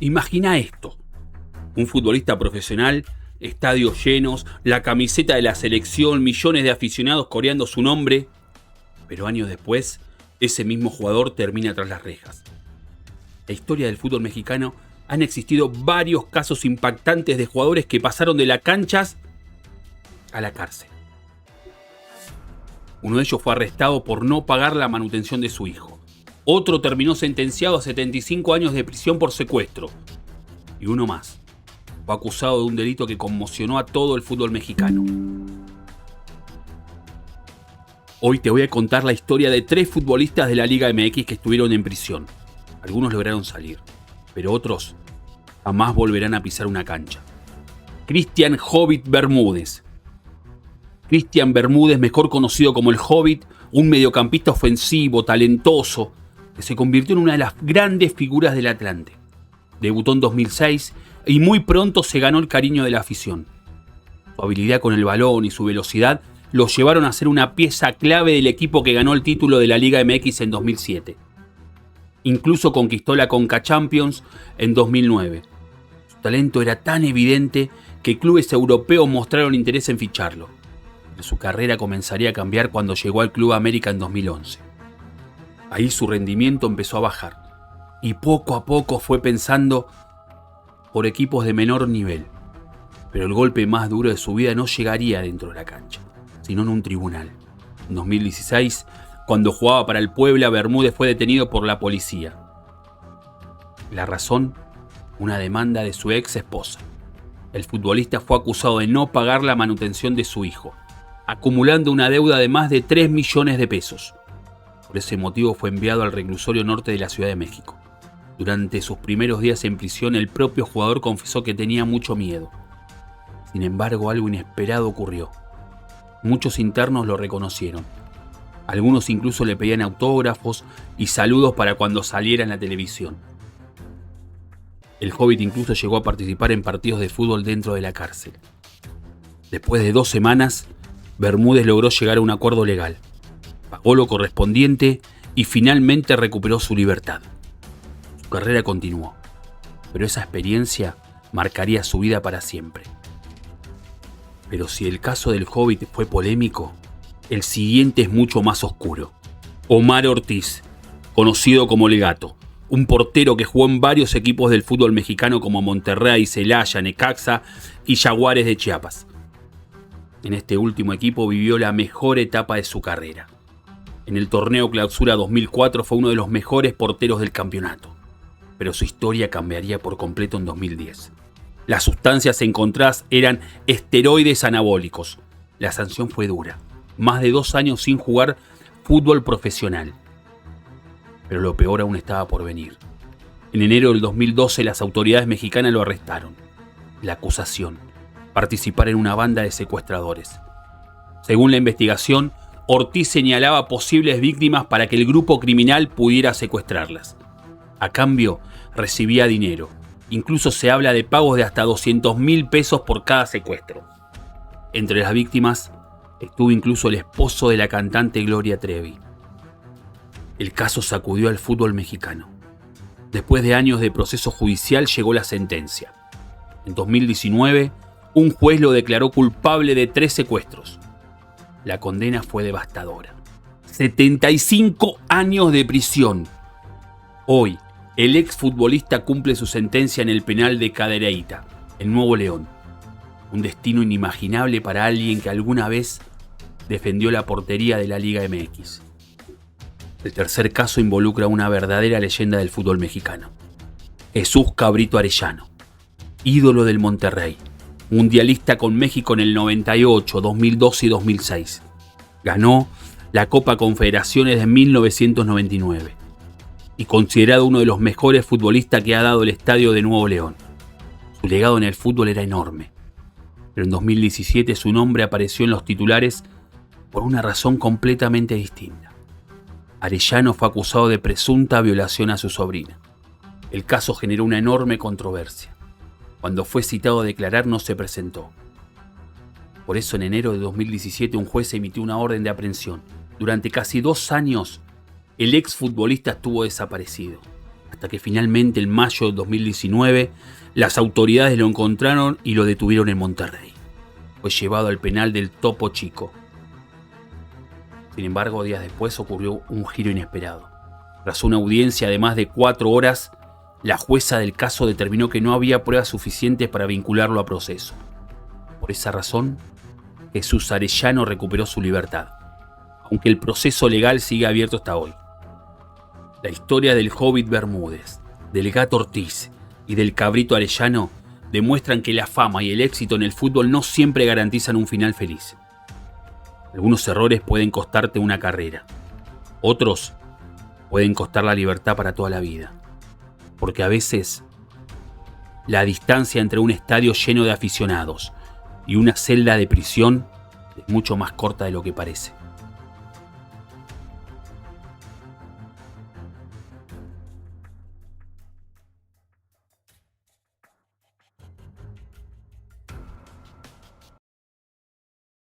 Imagina esto: un futbolista profesional, estadios llenos, la camiseta de la selección, millones de aficionados coreando su nombre, pero años después, ese mismo jugador termina tras las rejas. La historia del fútbol mexicano han existido varios casos impactantes de jugadores que pasaron de las canchas a la cárcel. Uno de ellos fue arrestado por no pagar la manutención de su hijo. Otro terminó sentenciado a 75 años de prisión por secuestro. Y uno más fue acusado de un delito que conmocionó a todo el fútbol mexicano. Hoy te voy a contar la historia de 3 futbolistas de la Liga MX que estuvieron en prisión. Algunos lograron salir, pero otros jamás volverán a pisar una cancha. Cristian Hobbit Bermúdez. Cristian Bermúdez, mejor conocido como el Hobbit, un mediocampista ofensivo, talentoso, que se convirtió en una de las grandes figuras del Atlante. Debutó en 2006 y muy pronto se ganó el cariño de la afición. Su habilidad con el balón y su velocidad lo llevaron a ser una pieza clave del equipo que ganó el título de la Liga MX en 2007. Incluso conquistó la Conca Champions en 2009. Su talento era tan evidente que clubes europeos mostraron interés en ficharlo. Pero su carrera comenzaría a cambiar cuando llegó al Club América en 2011. Ahí su rendimiento empezó a bajar y poco a poco fue pensando por equipos de menor nivel. Pero el golpe más duro de su vida no llegaría dentro de la cancha, sino en un tribunal. En 2016, cuando jugaba para el Puebla, Bermúdez fue detenido por la policía. La razón: una demanda de su ex esposa. El futbolista fue acusado de no pagar la manutención de su hijo, acumulando una deuda de más de 3 millones de pesos. Por ese motivo fue enviado al reclusorio norte de la Ciudad de México. Durante sus primeros días en prisión, el propio jugador confesó que tenía mucho miedo. Sin embargo, algo inesperado ocurrió. Muchos internos lo reconocieron. Algunos incluso le pedían autógrafos y saludos para cuando saliera en la televisión. El Hobbit incluso llegó a participar en partidos de fútbol dentro de la cárcel. Después de 2 semanas, Bermúdez logró llegar a un acuerdo legal. Pagó lo correspondiente y finalmente recuperó su libertad. Su carrera continuó, pero esa experiencia marcaría su vida para siempre. Pero si el caso del Hobbit fue polémico, el siguiente es mucho más oscuro. Omar Ortiz, conocido como El Gato, un portero que jugó en varios equipos del fútbol mexicano como Monterrey, Celaya, Necaxa y Jaguares de Chiapas. En este último equipo vivió la mejor etapa de su carrera. En el torneo Clausura 2004 fue uno de los mejores porteros del campeonato, pero su historia cambiaría por completo en 2010. Las sustancias encontradas eran esteroides anabólicos. La sanción fue dura: más de 2 años sin jugar fútbol profesional. Pero lo peor aún estaba por venir. En enero del 2012 las autoridades mexicanas lo arrestaron. La acusación: participar en una banda de secuestradores. Según la investigación, Ortiz señalaba posibles víctimas para que el grupo criminal pudiera secuestrarlas. A cambio, recibía dinero. Incluso se habla de pagos de hasta 200,000 pesos por cada secuestro. Entre las víctimas estuvo incluso el esposo de la cantante Gloria Trevi. El caso sacudió al fútbol mexicano. Después de años de proceso judicial llegó la sentencia. En 2019, un juez lo declaró culpable de 3 secuestros. La condena fue devastadora: 75 años de prisión. Hoy, el exfutbolista cumple su sentencia en el penal de Cadereyta, en Nuevo León. Un destino inimaginable para alguien que alguna vez defendió la portería de la Liga MX. El tercer caso involucra a una verdadera leyenda del fútbol mexicano: Jesús Cabrito Arellano, ídolo del Monterrey, mundialista con México en el 98, 2012 y 2006. Ganó la Copa Confederaciones de 1999 y considerado uno de los mejores futbolistas que ha dado el estadio de Nuevo León. Su legado en el fútbol era enorme, pero en 2017 su nombre apareció en los titulares por una razón completamente distinta. Arellano fue acusado de presunta violación a su sobrina. El caso generó una enorme controversia. Cuando fue citado a declarar, no se presentó. Por eso, en enero de 2017, un juez emitió una orden de aprehensión. Durante casi 2 años, el exfutbolista estuvo desaparecido, hasta hasta que finalmente en mayo de 2019 las autoridades lo encontraron y lo detuvieron en Monterrey. Fue llevado al penal del Topo Chico. Sin embargo, días después ocurrió un giro inesperado. Tras una audiencia de más de 4 horas, la jueza del caso determinó que no había pruebas suficientes para vincularlo a proceso. Por esa razón, Jesús Arellano recuperó su libertad, aunque el proceso legal sigue abierto hasta hoy. La historia del Hobbit Bermúdez, del Gato Ortiz y del Cabrito Arellano demuestran que la fama y el éxito en el fútbol no siempre garantizan un final feliz. Algunos errores pueden costarte una carrera, otros pueden costar la libertad para toda la vida. Porque a veces la distancia entre un estadio lleno de aficionados y una celda de prisión es mucho más corta de lo que parece.